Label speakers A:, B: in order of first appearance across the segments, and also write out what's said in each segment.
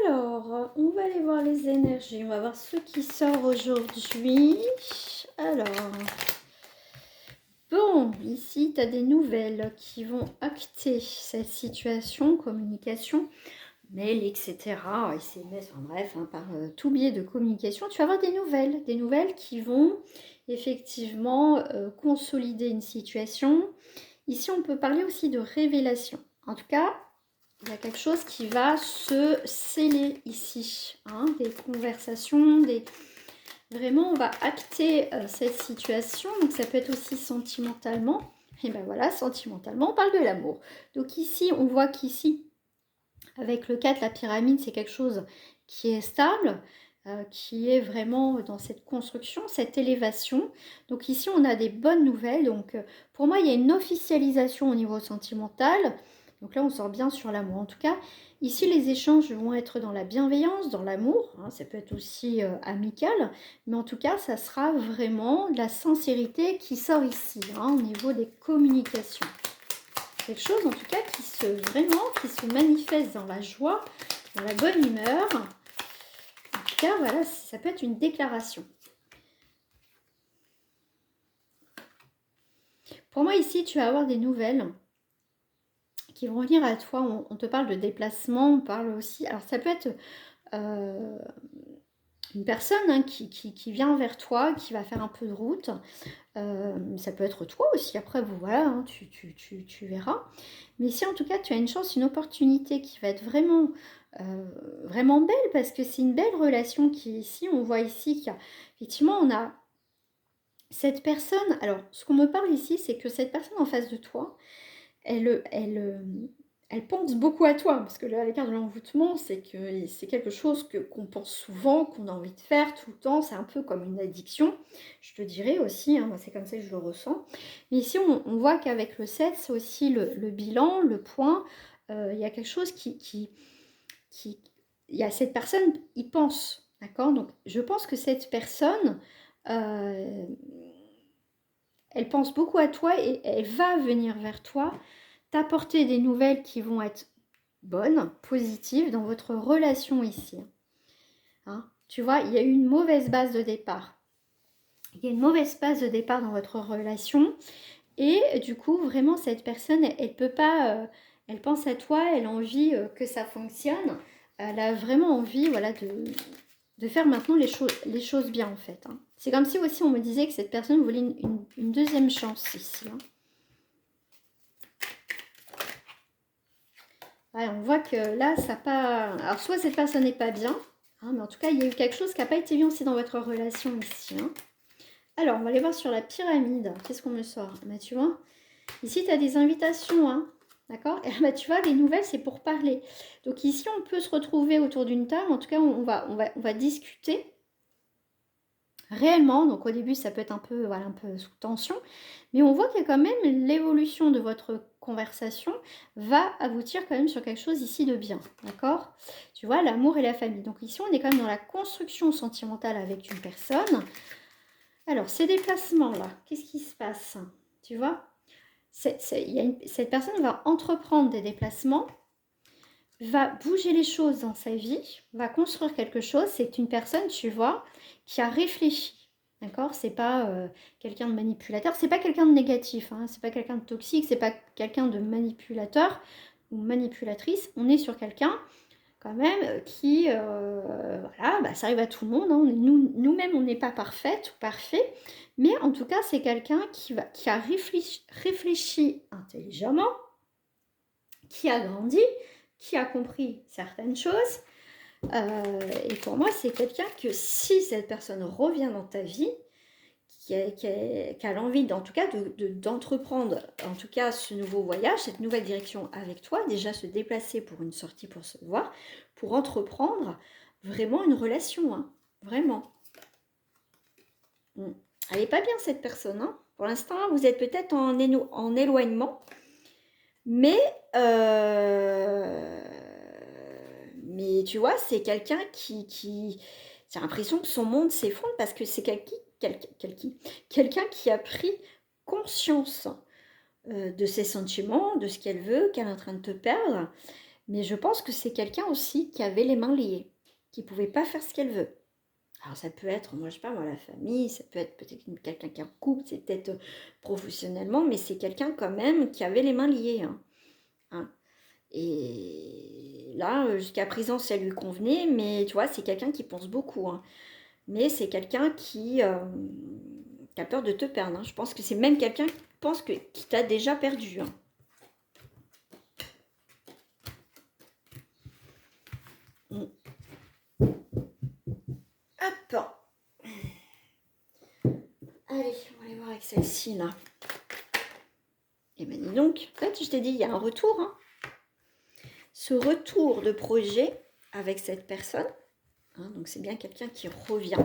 A: Alors, on va aller voir les énergies. On va voir ce qui sort aujourd'hui. Alors, bon, ici, tu as des nouvelles qui vont acter cette situation, communication, mail, etc. SMS, enfin bref, par tout biais de communication, tu vas avoir des nouvelles qui vont effectivement consolider une situation. Ici, on peut parler aussi de révélation. En tout cas, il y a quelque chose qui va se sceller ici, des conversations, vraiment on va acter cette situation, donc ça peut être aussi sentimentalement, et ben voilà, sentimentalement on parle de l'amour. Donc ici on voit qu'ici, avec le 4, la pyramide, c'est quelque chose qui est stable, qui est vraiment dans cette construction, cette élévation. Donc ici on a des bonnes nouvelles, donc pour moi il y a une officialisation au niveau sentimental. Donc là, on sort bien sur l'amour. En tout cas, ici, les échanges vont être dans la bienveillance, dans l'amour. Ça peut être aussi amical. Mais en tout cas, ça sera vraiment de la sincérité qui sort ici, au niveau des communications. Quelque chose, en tout cas, qui se manifeste dans la joie, dans la bonne humeur. En tout cas, voilà, ça peut être une déclaration. Pour moi, ici, tu vas avoir des nouvelles qui vont venir à toi. On te parle de déplacement, on parle aussi... Alors, ça peut être une personne qui vient vers toi, qui va faire un peu de route. Ça peut être toi aussi, après, voilà, tu verras. Mais ici, en tout cas, tu as une chance, une opportunité qui va être vraiment, vraiment belle, parce que c'est une belle relation qui est ici. On voit ici qu'effectivement, on a cette personne... Alors, ce qu'on me parle ici, c'est que cette personne en face de toi, elle pense beaucoup à toi, parce que là, l'écart de l'envoûtement, c'est que c'est quelque chose qu'on pense souvent, qu'on a envie de faire tout le temps, c'est un peu comme une addiction, je te dirais aussi, moi c'est comme ça que je le ressens. Mais ici, on voit qu'avec le 7, c'est aussi le bilan, le point, il y a quelque chose qui il y a cette personne, il pense, d'accord? Donc, je pense que cette personne, elle pense beaucoup à toi et elle va venir vers toi t'apporter des nouvelles qui vont être bonnes, positives dans votre relation ici. Tu vois, il y a eu une mauvaise base de départ. Il y a une mauvaise base de départ dans votre relation. Et du coup, vraiment, cette personne, elle peut pas... elle pense à toi, elle a envie que ça fonctionne. Elle a vraiment envie, voilà, de faire maintenant les choses bien, en fait. C'est comme si aussi on me disait que cette personne voulait une deuxième chance ici. Ouais, on voit que là, ça pas... Alors, soit cette personne n'est pas bien, mais en tout cas, il y a eu quelque chose qui n'a pas été bien aussi dans votre relation ici. Alors, on va aller voir sur la pyramide. Qu'est-ce qu'on me sort? Tu vois, ici, tu as des invitations, d'accord? Et tu vois, les nouvelles, c'est pour parler. Donc ici, on peut se retrouver autour d'une table. En tout cas, on va discuter réellement. Donc au début, ça peut être un peu sous tension. Mais on voit qu'il y a quand même l'évolution de votre conversation va aboutir quand même sur quelque chose ici de bien, d'accord? Tu vois, l'amour et la famille. Donc ici, on est quand même dans la construction sentimentale avec une personne. Alors, ces déplacements-là, qu'est-ce qui se passe? Tu vois, cette personne va entreprendre des déplacements, va bouger les choses dans sa vie, va construire quelque chose. C'est une personne, tu vois, qui a réfléchi. D'accord? C'est pas quelqu'un de manipulateur, c'est pas quelqu'un de négatif, c'est pas quelqu'un de toxique, c'est pas quelqu'un de manipulateur ou manipulatrice. On est sur quelqu'un quand même qui, voilà, ça arrive à tout le monde. Nous-mêmes, on n'est pas parfaite ou parfait, mais en tout cas, c'est quelqu'un qui a réfléchi intelligemment, qui a grandi, qui a compris certaines choses. Et pour moi, c'est quelqu'un que si cette personne revient dans ta vie, qui a l'envie, en tout cas, d'entreprendre, en tout cas, ce nouveau voyage, cette nouvelle direction avec toi, déjà se déplacer pour une sortie, pour se voir, pour entreprendre vraiment une relation, vraiment. Elle n'est pas bien, cette personne, Pour l'instant, vous êtes peut-être en éloignement, mais tu vois, c'est quelqu'un qui j'ai l'impression que son monde s'effondre parce que c'est quelqu'un qui a pris conscience de ses sentiments, de ce qu'elle veut, qu'elle est en train de te perdre. Mais je pense que c'est quelqu'un aussi qui avait les mains liées, qui ne pouvait pas faire ce qu'elle veut. Alors ça peut être, moi je sais pas, moi la famille, ça peut être peut-être quelqu'un qui est en couple, c'est peut-être professionnellement, mais c'est quelqu'un quand même qui avait les mains liées. Hein. Et là, jusqu'à présent, ça lui convenait, mais tu vois, c'est quelqu'un qui pense beaucoup. Hein. Mais c'est quelqu'un qui a peur de te perdre. Hein. Je pense que c'est même quelqu'un qui pense qui t'a déjà perdu. Hein. Hop. Allez, on va aller voir avec celle-ci là. Et ben dis donc, en fait, je t'ai dit, il y a un retour. Hein. Ce retour de projet avec cette personne, hein, donc c'est bien quelqu'un qui revient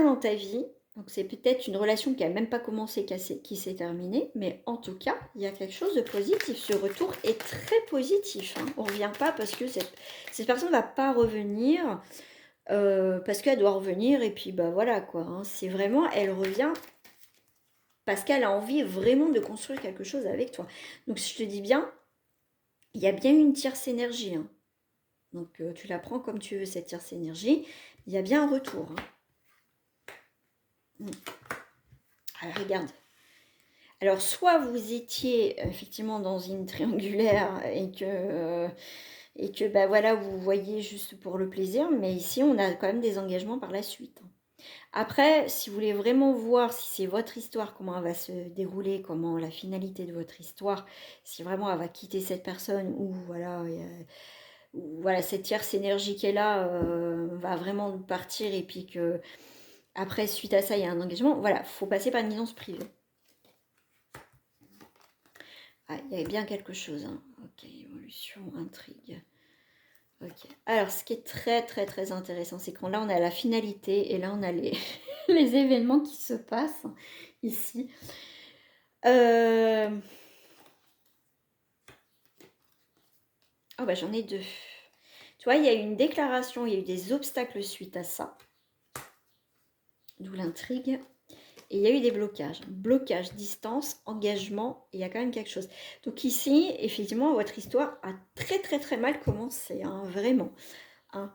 A: dans ta vie. Donc c'est peut-être une relation qui n'a même pas commencé, qui s'est terminée, mais en tout cas, il y a quelque chose de positif. Ce retour est très positif. Hein. On ne revient pas parce que cette personne ne va pas revenir, parce qu'elle doit revenir, et puis bah voilà quoi. Hein. C'est vraiment, elle revient parce qu'elle a envie vraiment de construire quelque chose avec toi. Donc je te dis bien, il y a bien une tierce énergie. Hein. Donc tu la prends comme tu veux, cette tierce énergie. Il y a bien un retour. Hein. Alors, regarde. Alors, soit vous étiez effectivement dans une triangulaire et que bah, voilà, vous voyez juste pour le plaisir, mais ici, on a quand même des engagements par la suite. Après, si vous voulez vraiment voir si c'est votre histoire, comment elle va se dérouler, comment la finalité de votre histoire, si vraiment elle va quitter cette personne ou voilà cette tierce énergie qui est là va vraiment partir et puis que après, suite à ça, il y a un engagement. Voilà, faut passer par une guidance privée. Ah, il y avait bien quelque chose. Hein. Ok, évolution, intrigue. Ok. Alors, ce qui est très, très, très intéressant, c'est qu'on là, on a la finalité et là, on a les, les événements qui se passent ici. Oh, bah, j'en ai deux. Tu vois, il y a eu une déclaration, il y a eu des obstacles suite à ça. D'où l'intrigue. Et il y a eu des blocages. Blocage, distance, engagement, et il y a quand même quelque chose. Donc ici, effectivement, votre histoire a très très très mal commencé, hein, vraiment. Hein.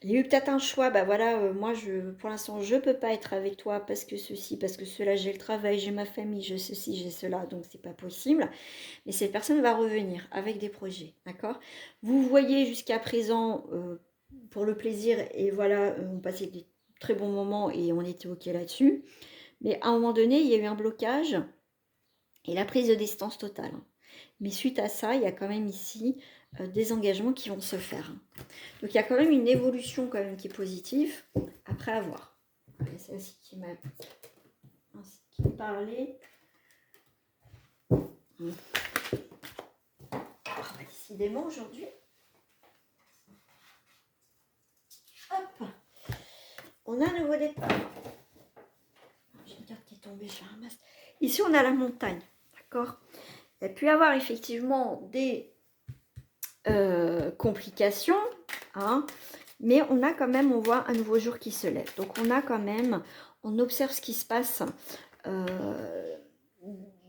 A: Il y a eu peut-être un choix, bah voilà, moi pour l'instant je peux pas être avec toi parce que ceci, parce que cela, j'ai le travail, j'ai ma famille, j'ai ceci, j'ai cela, donc c'est pas possible. Mais cette personne va revenir avec des projets, d'accord? Vous voyez jusqu'à présent pour le plaisir et voilà, on passait des très bons moments et on était ok là-dessus. Mais à un moment donné, il y a eu un blocage et la prise de distance totale. Mais suite à ça, il y a quand même ici des engagements qui vont se faire. Donc il y a quand même une évolution quand même qui est positive. Après à voir. C'est aussi qui m'a parlé. Oh, bah, décidément aujourd'hui. Hop. On a un nouveau départ. J'ai une carte qui est tombée, je ramasse. Ici on a la montagne. D'accord. Il y a pu y avoir effectivement des complications. Hein, mais on a quand même, on voit un nouveau jour qui se lève. Donc on a quand même, on observe ce qui se passe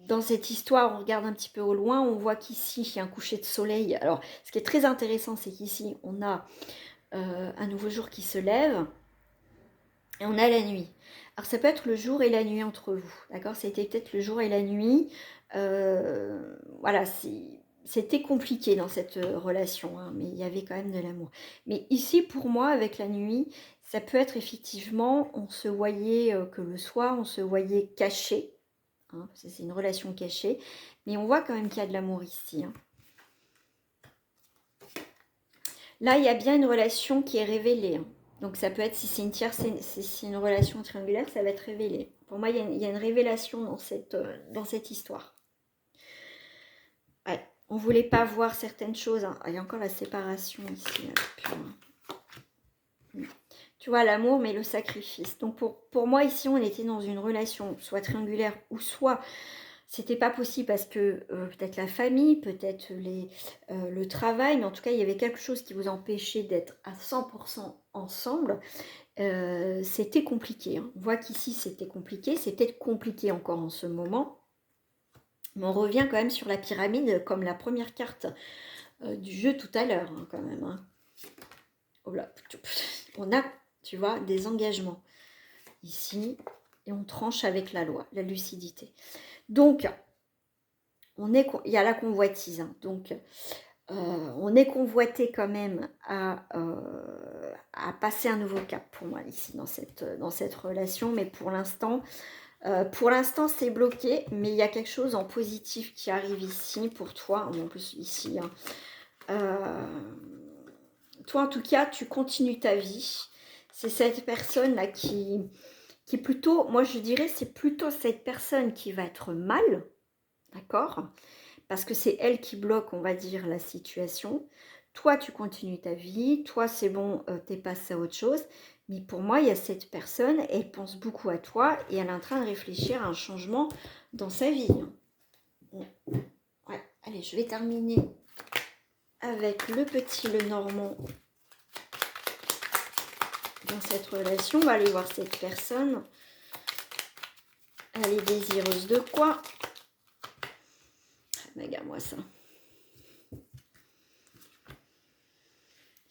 A: dans cette histoire. On regarde un petit peu au loin, on voit qu'ici il y a un coucher de soleil. Alors ce qui est très intéressant, c'est qu'ici on a un nouveau jour qui se lève et on a la nuit. Alors ça peut être le jour et la nuit entre vous, d'accord? C'était peut-être le jour et la nuit. Voilà, c'était compliqué dans cette relation, hein, mais il y avait quand même de l'amour. Mais ici, pour moi, avec la nuit, ça peut être effectivement, on se voyait que le soir, on se voyait caché. Hein, c'est une relation cachée. Mais on voit quand même qu'il y a de l'amour ici. Hein. Là, il y a bien une relation qui est révélée. Hein. Donc ça peut être, si c'est une tierce, si c'est une relation triangulaire, ça va être révélé. Pour moi, il y a une révélation dans cette histoire. Ouais. On ne voulait pas voir certaines choses. Hein. Il y a encore la séparation ici. Tu vois, l'amour, mais le sacrifice. Donc pour moi, ici, on était dans une relation soit triangulaire ou soit c'était pas possible parce que peut-être la famille, peut-être le travail, mais en tout cas, il y avait quelque chose qui vous empêchait d'être à 100% ensemble. C'était compliqué. Hein. On voit qu'ici, c'était compliqué. C'est peut-être compliqué encore en ce moment. Mais on revient quand même sur la pyramide comme la première carte du jeu tout à l'heure, hein, quand même. Hein. Oh là, on a, tu vois, des engagements ici et on tranche avec la loi, la lucidité. Donc, il y a la convoitise. Hein, donc, on est convoité quand même à passer un nouveau cap pour moi ici dans cette relation. Mais pour l'instant, c'est bloqué. Mais il y a quelque chose en positif qui arrive ici pour toi. En plus, ici, hein, toi, en tout cas, tu continues ta vie. C'est cette personne-là qui plutôt, moi je dirais, c'est plutôt cette personne qui va être mal, d'accord? Parce que c'est elle qui bloque, on va dire, la situation. Toi, tu continues ta vie. Toi, c'est bon, t'es passé à autre chose. Mais pour moi, il y a cette personne, elle pense beaucoup à toi et elle est en train de réfléchir à un changement dans sa vie. Ouais, allez, je vais terminer avec le petit Lenormand dans cette relation. On va aller voir cette personne. Elle est désireuse de quoi? Regarde-moi ça.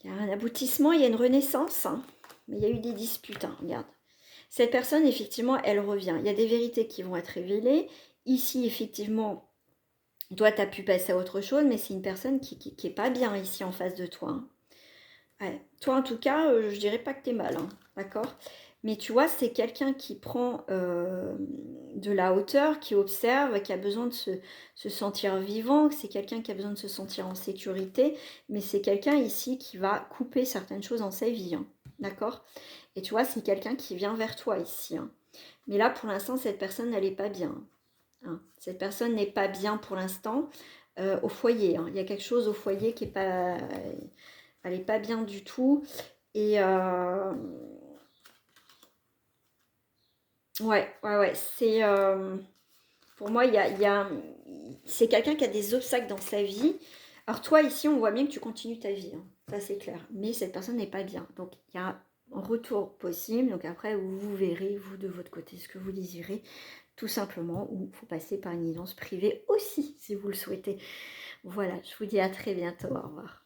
A: Il y a un aboutissement, il y a une renaissance. Hein. Mais il y a eu des disputes, hein, regarde. Cette personne, effectivement, elle revient. Il y a des vérités qui vont être révélées. Ici, effectivement, toi, tu as pu passer à autre chose, mais c'est une personne qui est pas bien ici en face de toi. Hein. Ouais. Toi, en tout cas, je dirais pas que tu es mal, hein, d'accord? Mais tu vois, c'est quelqu'un qui prend de la hauteur, qui observe, qui a besoin de se sentir vivant, c'est quelqu'un qui a besoin de se sentir en sécurité, mais c'est quelqu'un ici qui va couper certaines choses dans sa vie, hein, d'accord? Et tu vois, c'est quelqu'un qui vient vers toi ici. Hein. Mais là, pour l'instant, cette personne, elle n'est pas bien. Hein. Cette personne n'est pas bien pour l'instant au foyer. Hein. Il y a quelque chose au foyer qui n'est pas... Elle n'est pas bien du tout. Et ouais. C'est... pour moi, c'est quelqu'un qui a des obstacles dans sa vie. Alors toi, ici, on voit bien que tu continues ta vie. Hein. Ça, c'est clair. Mais cette personne n'est pas bien. Donc, il y a un retour possible. Donc après, vous verrez, vous, de votre côté, ce que vous désirez. Tout simplement. Ou il faut passer par une guidance privée aussi, si vous le souhaitez. Voilà, je vous dis à très bientôt. Au revoir.